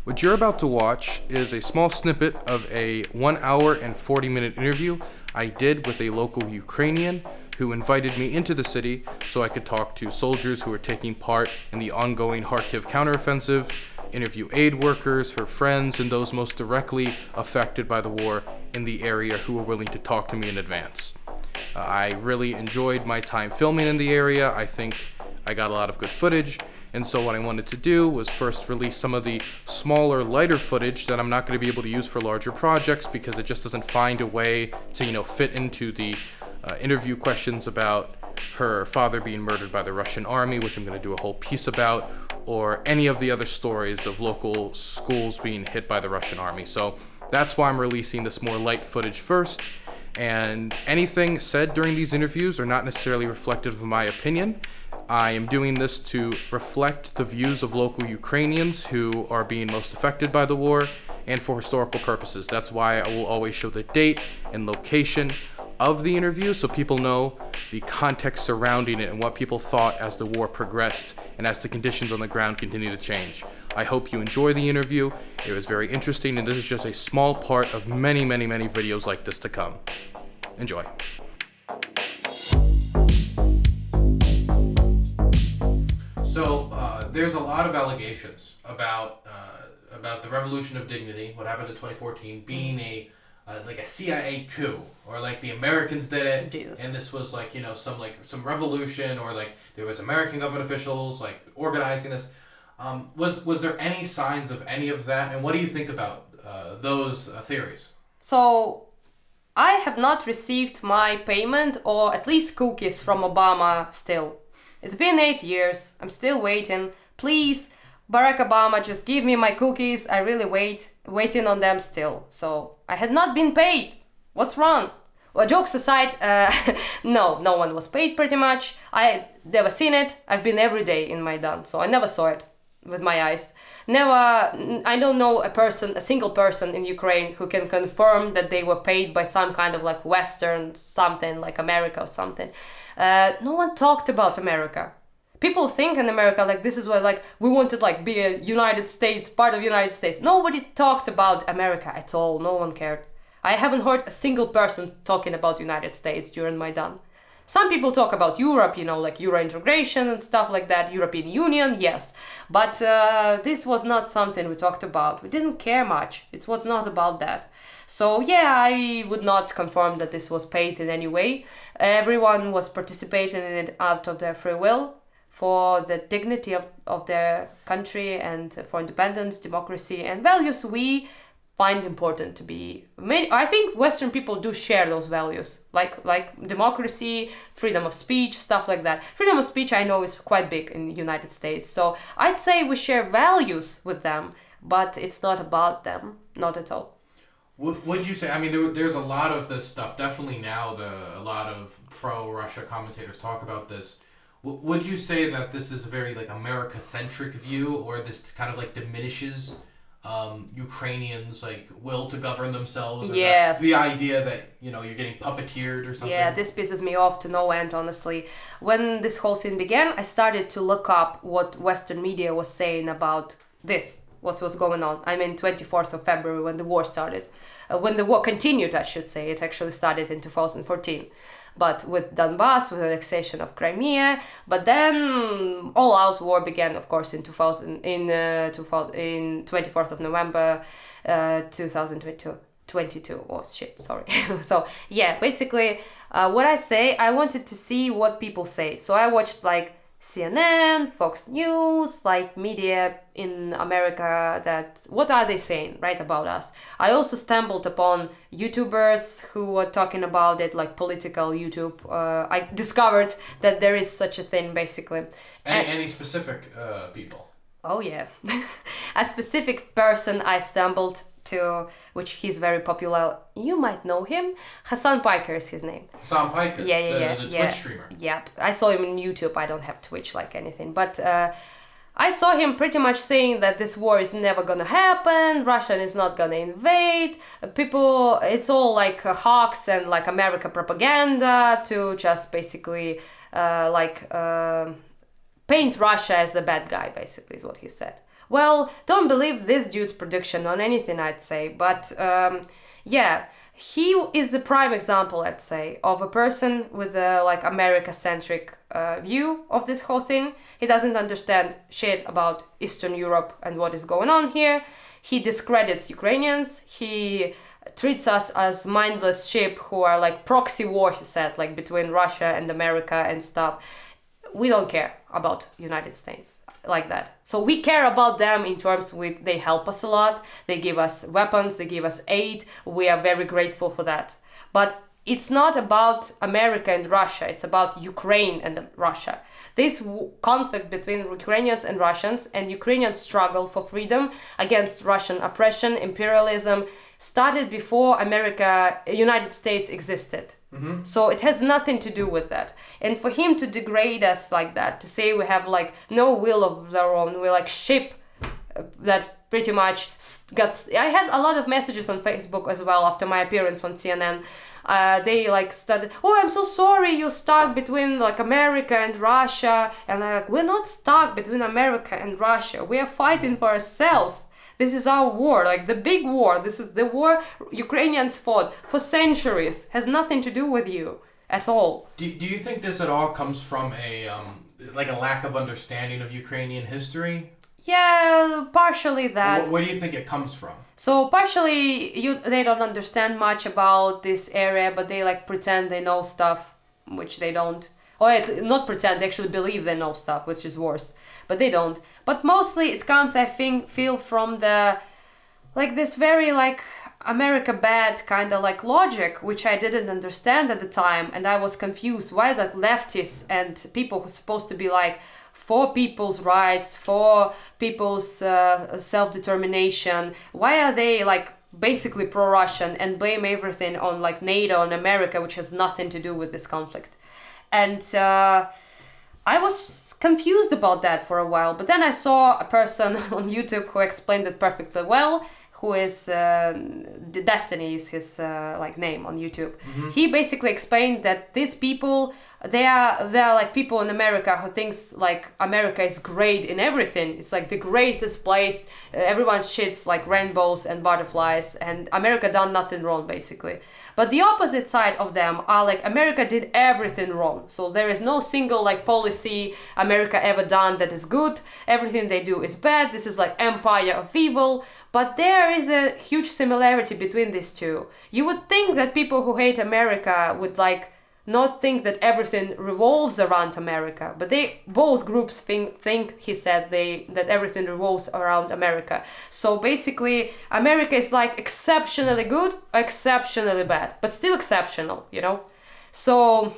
What you're about to watch is a small snippet of a 1 hour and 40-minute interview I did with a local Ukrainian who invited me into the city so I could talk to soldiers who are taking part in the ongoing Kharkiv counteroffensive, interview aid workers, her friends, and those most directly affected by the war in the area who were willing to talk to me in advance. I really enjoyed my time filming in the area. I think I got a lot of good footage. And so what I wanted to do was first release some of the smaller, lighter footage that I'm not going to be able to use for larger projects because it just doesn't find a way to, fit into the interview questions about her father being murdered by the Russian army, which I'm going to do a whole piece about, or any of the other stories of local schools being hit by the Russian army. So that's why I'm releasing this more light footage first. And anything said during these interviews are not necessarily reflective of my opinion. I am doing this to reflect the views of local Ukrainians who are being most affected by the war and for historical purposes. That's why I will always show the date and location of the interview so people know the context surrounding it and what people thought as the war progressed and as the conditions on the ground continue to change. I hope you enjoy the interview. It was very interesting, and this is just a small part of many, many, many videos like this to come. Enjoy. So there's a lot of allegations about the Revolution of Dignity, what happened in 2014, being a CIA coup, or like the Americans did it, Jesus. And this was some revolution, or like there was American government officials like organizing this. Was there any signs of any of that, and what do you think about those theories? So, I have not received my payment, or at least cookies from Obama still. It's been 8 years. I'm still waiting. Please, Barack Obama, just give me my cookies. I really waiting on them still. So I had not been paid. What's wrong? Well, jokes aside, no one was paid pretty much. I never seen it. I've been every day in Maidan, so I never saw it with my eyes. I don't know a single person in Ukraine who can confirm that they were paid by some kind of like Western something, like America or something. No one talked about America. People think in America like this is why like we wanted like be a United States, part of United States. Nobody talked about America at all. No one cared. I haven't heard a single person talking about United States during Maidan. Some people talk about Europe, like Euro integration and stuff like that, European Union, yes. But this was not something we talked about. We didn't care much. It was not about that. So yeah, I would not confirm that this was paid in any way. Everyone was participating in it out of their free will for the dignity of their country and for independence, democracy, and values we find important to be. I think Western people do share those values, like democracy, freedom of speech, stuff like that. Freedom of speech I know is quite big in the United States, so I'd say we share values with them, but it's not about them, not at all. What would you say? I mean, there's a lot of this stuff. Definitely now, a lot of pro-Russia commentators talk about this. Would you say that this is a very like America-centric view, or this kind of like diminishes Ukrainians' like will to govern themselves? Or yes. The idea that you're getting puppeteered or something. Yeah, this pisses me off to no end, honestly. When this whole thing began, I started to look up what Western media was saying about this, what was going on. I mean, 24th of February when the war started. When the war continued, I should say. It actually started in 2014. But with Donbass, with the annexation of Crimea, but then all-out war began, of course, in 24th of November, 2022. Oh shit, sorry. So yeah, basically, what I say, I wanted to see what people say. So I watched like CNN, Fox News, like media in America, that what are they saying, right, about us. I also stumbled upon YouTubers who were talking about it, like political YouTube. I discovered that there is such a thing, basically. Any specific people? Oh yeah. A specific person I stumbled to, which he's very popular. You might know him. Hasan Piker is his name. Hasan Piker? Yeah. The Twitch streamer. Yep. I saw him on YouTube. I don't have Twitch like anything. But I saw him pretty much saying that this war is never gonna happen, Russia is not gonna invade, people, it's all like hawks and like America propaganda to just basically paint Russia as a bad guy, basically, is what he said. Well, don't believe this dude's prediction on anything, I'd say. But yeah, he is the prime example, let's say, of a person with a like America-centric view of this whole thing. He doesn't understand shit about Eastern Europe and what is going on here. He discredits Ukrainians. He treats us as mindless sheep who are like proxy war, he said, like between Russia and America and stuff. We don't care about United States like that. So we care about them in terms with they help us a lot. They give us weapons, they give us aid. We are very grateful for that. But it's not about America and Russia. It's about Ukraine and Russia. This conflict between Ukrainians and Russians and Ukrainians' struggle for freedom against Russian oppression, imperialism, started before United States existed. Mm-hmm. So it has nothing to do with that. And for him to degrade us like that, to say we have like no will of our own, we're like sheep that pretty much got... I had a lot of messages on Facebook as well after my appearance on CNN. They like started, oh, I'm so sorry you're stuck between like America and Russia. And I'm like, we're not stuck between America and Russia. We are fighting for ourselves. This is our war, like the big war. This is the war Ukrainians fought for centuries. Has nothing to do with you at all. Do you think this at all comes from a like a lack of understanding of Ukrainian history? Yeah, partially that. Where do you think it comes from? So partially they don't understand much about this area, but they like pretend they know stuff, which they don't. Or not pretend, they actually believe they know stuff, which is worse. But they don't. But mostly it comes, I feel from the, like this very like America bad kind of like logic, which I didn't understand at the time. And I was confused why the leftists and people who are supposed to be like for people's rights, for people's self-determination, why are they like basically pro-Russian and blame everything on like NATO and America, which has nothing to do with this conflict. And I was confused about that for a while, but then I saw a person on YouTube who explained it perfectly well, who is Destiny is his like name on YouTube. Mm-hmm. He basically explained that these people, they are like people in America who thinks like America is great in everything. It's like the greatest place. Everyone shits like rainbows and butterflies, and America done nothing wrong basically. But the opposite side of them are like America did everything wrong. So there is no single like policy America ever done that is good. Everything they do is bad. This is like empire of evil. But there is a huge similarity between these two. You would think that people who hate America would like not think that everything revolves around America, but they both groups think he said that everything revolves around America. So basically America is like exceptionally good or exceptionally bad, but still exceptional, you know. So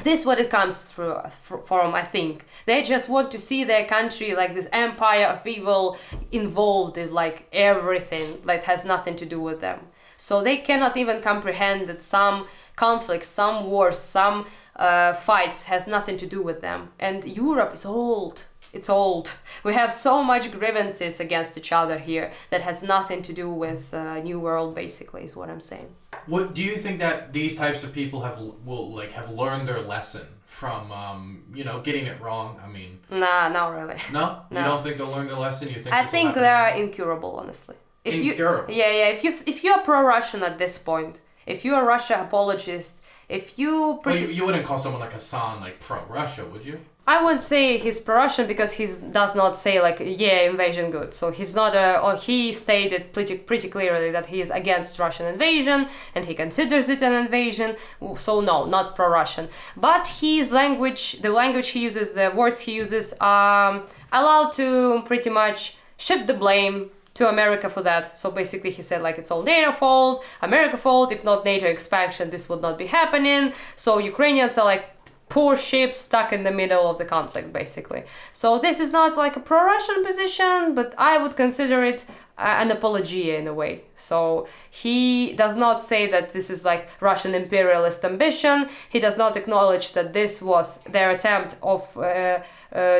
this is what it comes through from, I think. They just want to see their country like this empire of evil involved in like everything that has nothing to do with them. So they cannot even comprehend that some conflicts, some wars, some fights has nothing to do with them. And Europe is old. It's old. We have so much grievances against each other here that has nothing to do with New World, basically, is what I'm saying. What do you think that these types of people have learned their lesson from getting it wrong? I mean, nah, not really. No? No. You don't think they'll learn their lesson? You think? I think they are incurable, honestly. Incurable. Yeah. If you're pro-Russian at this point, if you're a Russia apologist, if you... you wouldn't call someone like Hasan like pro-Russia, would you? I wouldn't say he's pro-Russian because he does not say like, yeah, invasion good. So he's not or he stated pretty clearly that he is against Russian invasion and he considers it an invasion. So no, not pro-Russian. But his language, the language he uses, the words he uses are allowed to pretty much shift the blame to America for that. So basically he said like it's all NATO fault, America fault, if not NATO expansion this would not be happening. So Ukrainians are like poor sheep stuck in the middle of the conflict basically. So this is not like a pro-Russian position, but I would consider it an apologia in a way. So he does not say that this is like Russian imperialist ambition. He does not acknowledge that this was their attempt of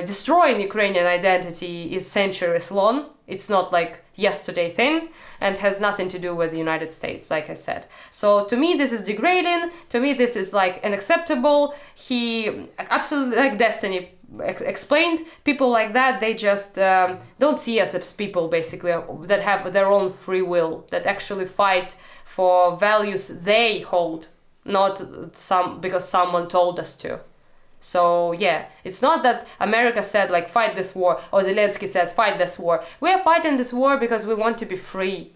destroying Ukrainian identity is centuries long. It's not like yesterday thing and has nothing to do with the United States, like I said. So to me, this is degrading. To me, this is like unacceptable. He absolutely, like Destiny explained, people like that, they just don't see us as people basically that have their own free will, that actually fight for values they hold, not because someone told us to. So yeah, it's not that America said like fight this war, or Zelensky said fight this war. We are fighting this war because we want to be free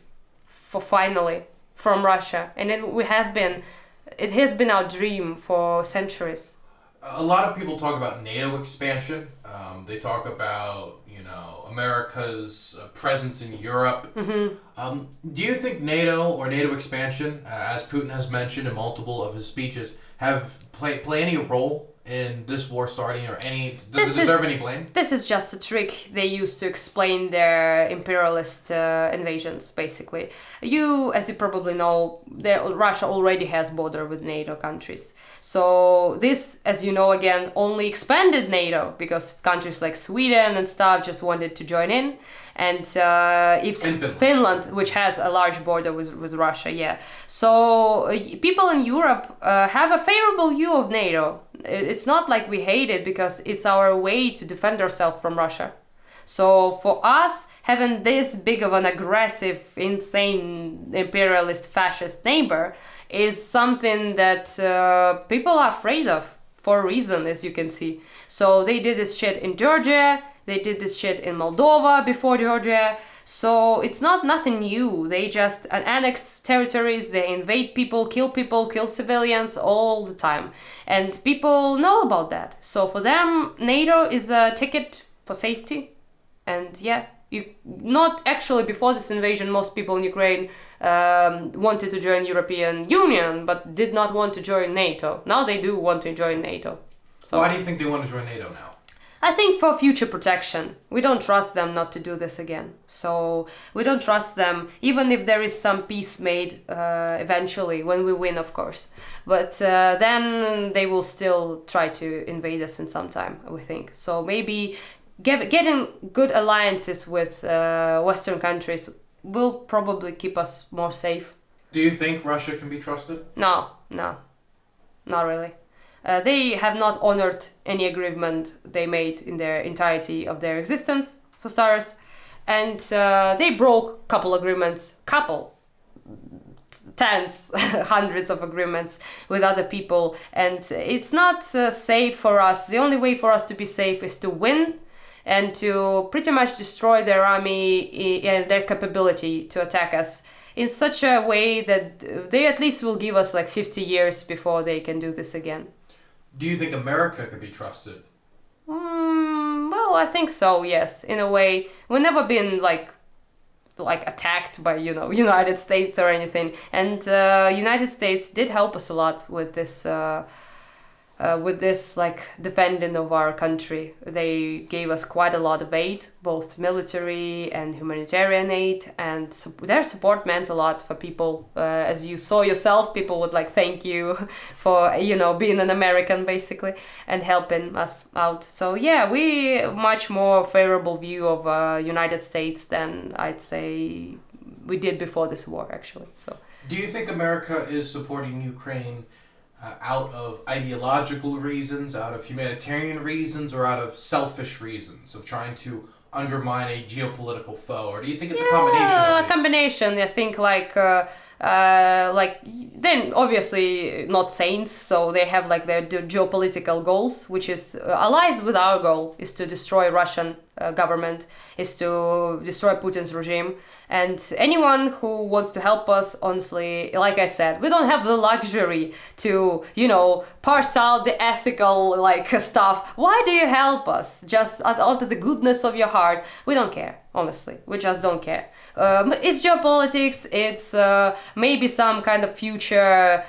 finally from Russia, and it has been our dream for centuries. A lot of people talk about NATO expansion. They talk about, America's presence in Europe. Mm-hmm. Do you think NATO or NATO expansion, as Putin has mentioned in multiple of his speeches, play any role in this war starting, or does it deserve any blame? This is just a trick they use to explain their imperialist invasions, basically. As you probably know, Russia already has border with NATO countries. So this, as you know, again, only expanded NATO because countries like Sweden and stuff just wanted to join in. And Finland, which has a large border with Russia, yeah. So people in Europe have a favorable view of NATO. It's not like we hate it because it's our way to defend ourselves from Russia. So for us, having this big of an aggressive, insane, imperialist, fascist neighbor is something that people are afraid of for a reason, as you can see. So they did this shit in Georgia. They did this shit in Moldova before Georgia. So it's nothing new. They just annex territories, they invade people, kill civilians all the time. And people know about that. So for them, NATO is a ticket for safety. And yeah, not actually before this invasion, most people in Ukraine wanted to join European Union, but did not want to join NATO. Now they do want to join NATO. So why do you think they want to join NATO now? I think for future protection. We don't trust them not to do this again. So we don't trust them, even if there is some peace made eventually, when we win, of course. But then they will still try to invade us in some time, we think. So maybe getting good alliances with Western countries will probably keep us more safe. Do you think Russia can be trusted? No, not really. They have not honored any agreement they made in their entirety of their existence, for starters. And they broke tens, hundreds of agreements with other people. And it's not safe for us. The only way for us to be safe is to win and to pretty much destroy their army and their capability to attack us in such a way that they at least will give us like 50 years before they can do this again. Do you think America could be trusted? Well, I think so, yes. In a way, we've never been like attacked by, United States or anything. And United States did help us a lot with this like defending of our country. They gave us quite a lot of aid, both military and humanitarian aid, and their support meant a lot for people. As you saw yourself, people would like thank you for being an American basically and helping us out. So yeah, we much more favorable view of United States than I'd say we did before this war actually. So do you think America is supporting Ukraine out of ideological reasons, out of humanitarian reasons, or out of selfish reasons of trying to undermine a geopolitical foe? Or do you think it's a combination of these? Combination. I think then obviously not saints, so they have like their geopolitical goals, which is allies with our goal is to destroy Russian government, is to destroy Putin's regime. And anyone who wants to help us, honestly, like I said, we don't have the luxury to, parse out the ethical stuff. Why do you help us? Just out of the goodness of your heart. We don't care, honestly. We just don't care. It's geopolitics. It's maybe some kind of future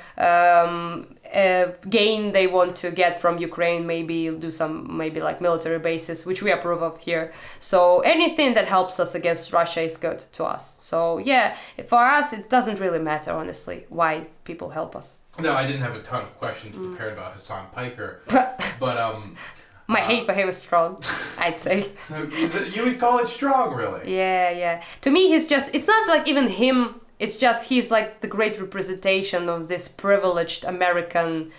gain they want to get from Ukraine, maybe do some military bases, which we approve of here. So anything that helps us against Russia is good to us. So yeah, for us it doesn't really matter, honestly, why people help us. No, I didn't have a ton of questions prepared about Hasan Piker, but my hate for him is strong, I'd say. You would call it strong, really? Yeah. To me, it's not like even him. It's just he's like the great representation of this privileged American,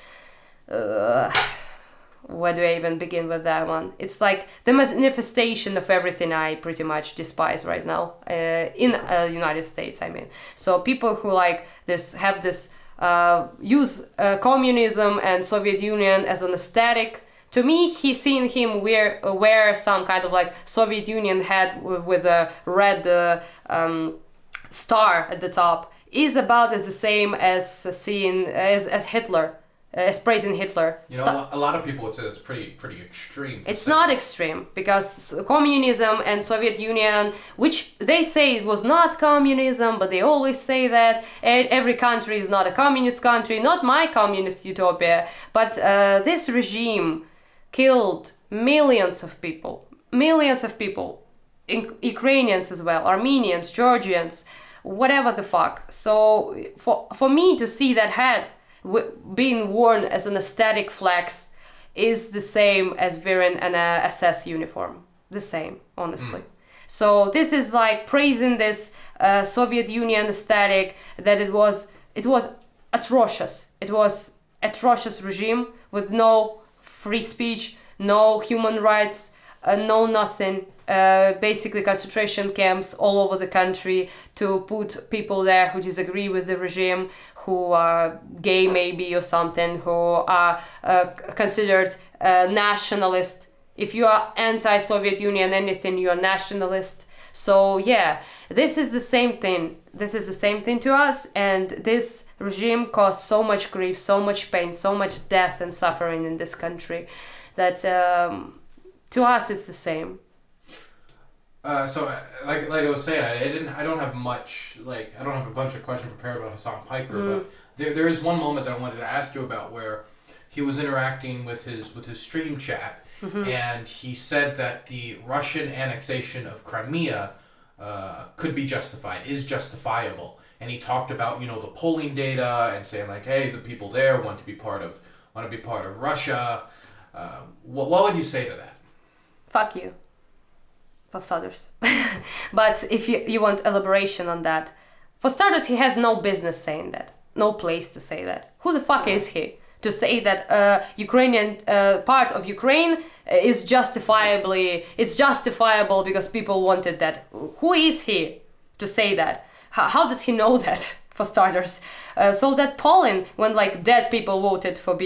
where do I even begin with that one? It's like the manifestation of everything I pretty much despise right now in United States, I mean. So people who like this have this use communism and Soviet Union as an aesthetic. To me, seeing him wear some kind of like Soviet Union hat with a red star at the top is about as the same as seeing as Hitler. As praising Hitler. You know, a lot of people would say that's pretty extreme. It's not extreme, because communism and Soviet Union, which they say it was not communism, but they always say that every country is not a communist country, not my communist utopia, but this regime killed millions of people, Ukrainians as well, Armenians, Georgians, whatever the fuck. So for me to see that hat being worn as an aesthetic flex is the same as wearing an SS uniform. The same, honestly. So this is like praising this Soviet Union aesthetic, that it was atrocious. It was atrocious regime with no free speech, no human rights, no nothing. Basically concentration camps all over the country to put people there who disagree with the regime, who are gay maybe or something, who are considered nationalist. If you are anti-Soviet Union anything, you are nationalist. So yeah, this is the same thing. This is the same thing to us, and this regime caused so much grief, so much pain, so much death and suffering in this country that to us it's the same. So like I was saying, I don't have much, like, I don't have a bunch of questions prepared about Hasan Piker, but there is one moment that I wanted to ask you about where he was interacting with his stream chat, and he said that the Russian annexation of Crimea could be justified, is justifiable, and he talked about, you know, the polling data and saying like, hey, the people there want to be part of Russia. What would you say to that? Fuck you. For starters. But if you want elaboration on that, for starters, he has no business saying that. No place to say that. Who the fuck is he to say that Ukrainian part of Ukraine is justifiable because people wanted that? Who is he to say that? How does he know that? For starters, so that polling when like dead people voted for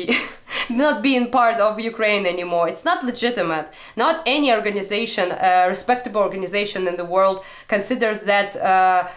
not being part of Ukraine anymore, it's not legitimate. Not any organization, respectable organization in the world considers that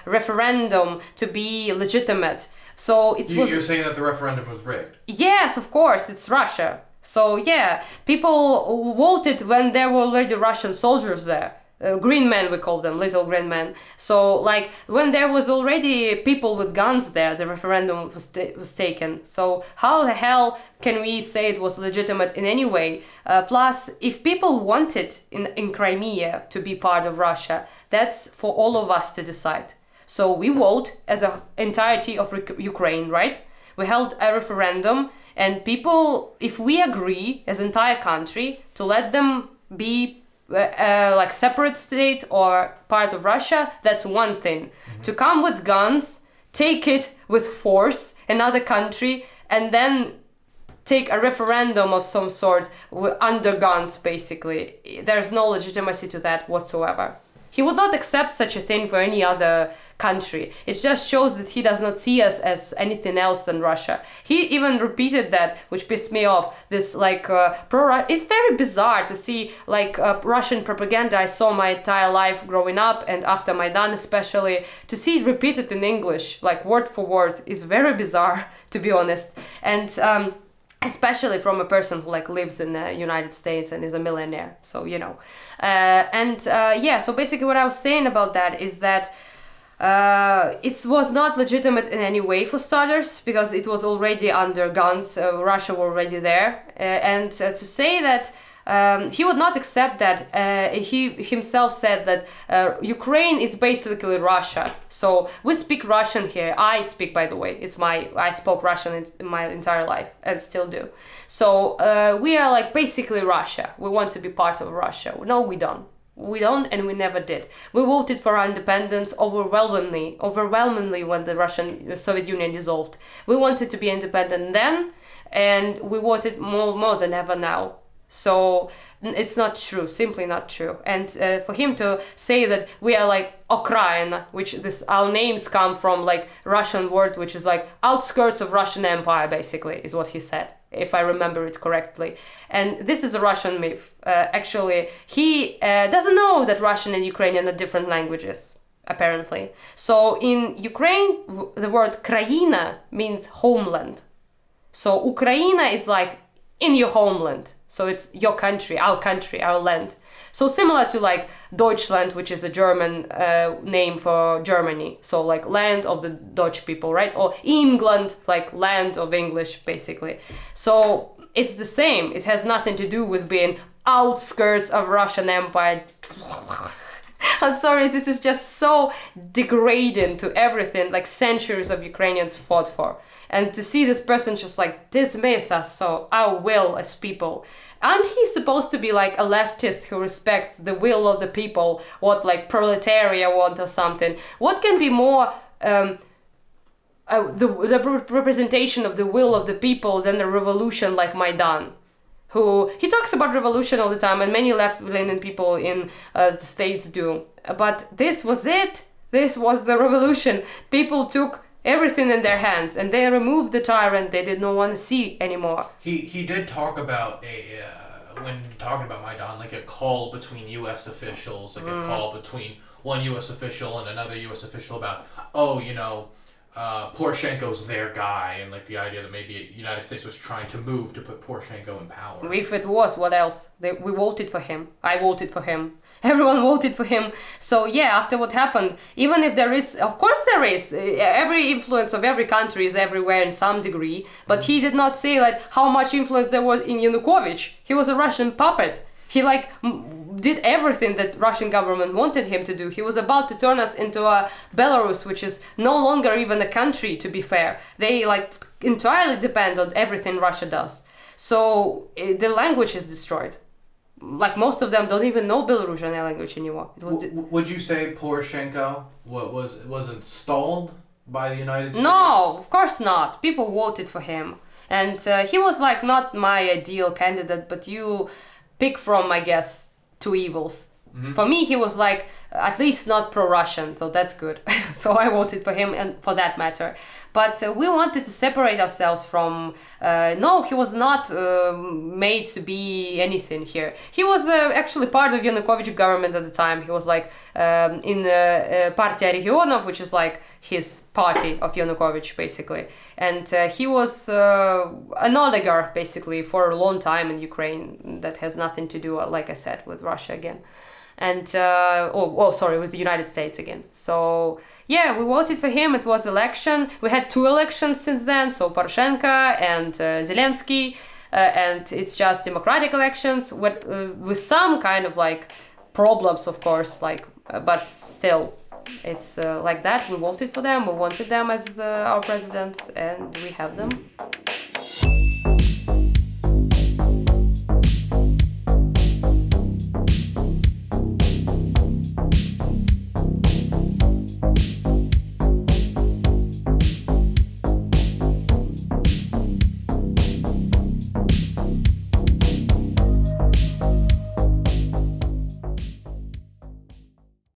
referendum to be legitimate. So You're saying that the referendum was rigged? Yes, of course, it's Russia. So yeah, people voted when there were already Russian soldiers there. Green men, we call them, little green men. So like when there was already people with guns there, the referendum was taken. So how the hell can we say it was legitimate in any way? Plus, if people wanted in Crimea to be part of Russia, that's for all of us to decide. So we vote as an entirety of Ukraine, right? We held a referendum, and people, if we agree as entire country to let them be like separate state or part of Russia, that's one thing. To come with guns, take it with force, another country, and then take a referendum of some sort under guns, basically. There's no legitimacy to that whatsoever. He would not accept such a thing for any other country. It just shows that he does not see us as anything else than Russia. He even repeated that, which pissed me off. This like it's very bizarre to see like Russian propaganda I saw my entire life growing up and after Maidan especially. To see it repeated in English, like word for word, is very bizarre, to be honest. And especially from a person who like lives in the United States and is a millionaire. So, you know. So basically what I was saying about that is that it was not legitimate in any way for starters, because it was already under guns, Russia were already there. And to say that he would not accept that. He himself said that Ukraine is basically Russia. So we speak Russian here. I speak, by the way. I spoke Russian in my entire life and still do. So we are like basically Russia. We want to be part of Russia. No, we don't. We don't, and we never did. We voted for our independence overwhelmingly when the Soviet Union dissolved. We wanted to be independent then, and we voted more than ever now. So it's not true, simply not true. And for him to say that we are like Ukraine, which our names come from like Russian word, which is like outskirts of Russian Empire, basically, is what he said, if I remember it correctly. And this is a Russian myth. Actually, he doesn't know that Russian and Ukrainian are different languages, apparently. So in Ukraine, the word Kraina means homeland. So Ukraine is like in your homeland. So it's your country, our land. So similar to like Deutschland, which is a German name for Germany. So like land of the Dutch people, right? Or England, like land of English, basically. So it's the same. It has nothing to do with being outskirts of Russian Empire. I'm sorry, this is just so degrading to everything like centuries of Ukrainians fought for. And to see this person just like dismiss us, so our will as people. And he's supposed to be like a leftist who respects the will of the people, what like proletariat want or something. What can be more the representation of the will of the people than a revolution like Maidan? He talks about revolution all the time, and many left-leaning people in the States do. But this was it. This was the revolution. People took everything in their hands, and they removed the tyrant they did not want to see anymore. He did talk about when talking about Maidan, like a call between U.S. officials, like a call between one U.S. official and another U.S. official about, Poroshenko's their guy, and like the idea that maybe the United States was trying to move to put Poroshenko in power. If it was, what else? We voted for him. I voted for him. Everyone voted for him. So yeah, after what happened, even if there is, of course there is, every influence of every country is everywhere in some degree, but he did not say like how much influence there was in Yanukovych. He was a Russian puppet. He like did everything that Russian government wanted him to do. He was about to turn us into a Belarus, which is no longer even a country, to be fair. They like entirely depend on everything Russia does. So the language is destroyed. Like most of them don't even know Belarusian language anymore. Would you say Poroshenko was installed by the United States? No, of course not. People voted for him, and he was like not my ideal candidate. But you pick from, I guess, two evils. Mm-hmm. For me, he was like at least not pro-Russian, so that's good. So I voted for him, and for that matter. But we wanted to separate ourselves from. No, he was not made to be anything here. He was actually part of Yanukovych government at the time. He was like in Partia Regionov, which is like his party of Yanukovych, basically. And he was an oligarch, basically, for a long time in Ukraine. That has nothing to do, like I said, with Russia again. And with the United States again. So yeah, we voted for him. It was election. We had 2 elections since then, so Poroshenko and Zelensky, and it's just democratic elections with some kind of like problems, of course, but still it's like that. We voted for them. We wanted them as our presidents, and we have them.